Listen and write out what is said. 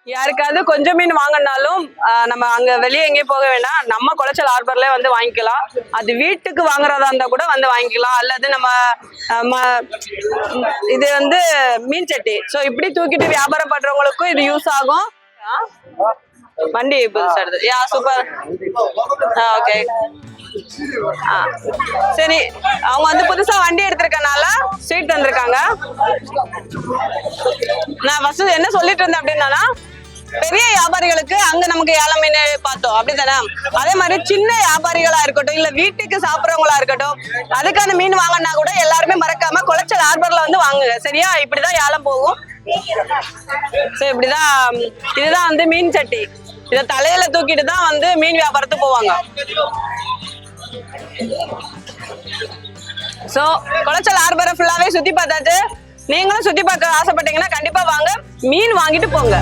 யாருக்காவது கொஞ்சம் மீன் வாங்கினாலும் நம்ம அங்க வெளியே எங்கேயும் போக வேண்டாம், நம்ம குளச்சல் ஹார்பர்ல வந்து வாங்கிக்கலாம். அது வீட்டுக்கு வாங்குறதா இருந்தா கூட வந்து வாங்கிக்கலாம். அல்லது நம்ம இது வந்து மீன் சட்டி, ஸோ இப்படி தூக்கிட்டு வியாபாரம் பண்றவங்களுக்கும் இது யூஸ் ஆகும். வண்டி புதுசா எடுத்து யா சூப்பர். ஓகே சரி, அவங்க வந்து புதுசா வண்டி எடுத்திருக்கனால ஸ்வீட் தந்திருக்காங்க. நான் ஃபர்ஸ்ட் என்ன சொல்லிட்டு இருந்தேன் அப்படின்னா, பெரிய வியாபாரிகளுக்கு அங்க நமக்கு ஏழை மீன் பார்த்தோம் அப்படித்தானே, அதே மாதிரி சின்ன வியாபாரிகளா இருக்கட்டும் இல்ல வீட்டுக்கு சாப்பிட்றவங்களா இருக்கட்டும், அதுக்கான மீன் வாங்கினா கூட எல்லாருமே மறக்காம குளச்சல் ஹார்பர்ல வந்து வாங்குங்க. சரியா? இப்படிதான் ஏலம் போகும். சரி, இப்படிதான். இதுதான் வந்து மீன் சட்டி. இத தலையில தூக்கிட்டு தான் வந்து மீன் வியாபாரத்துக்கு போவாங்க. சோ குளச்சல் ஹார்பரை ஃபுல்லாவே சுத்தி பார்த்தாச்சு. நீங்களும் சுத்தி பார்க்க ஆசைப்பட்டீங்கன்னா கண்டிப்பா வாங்க, மீன் வாங்கிட்டு போங்க.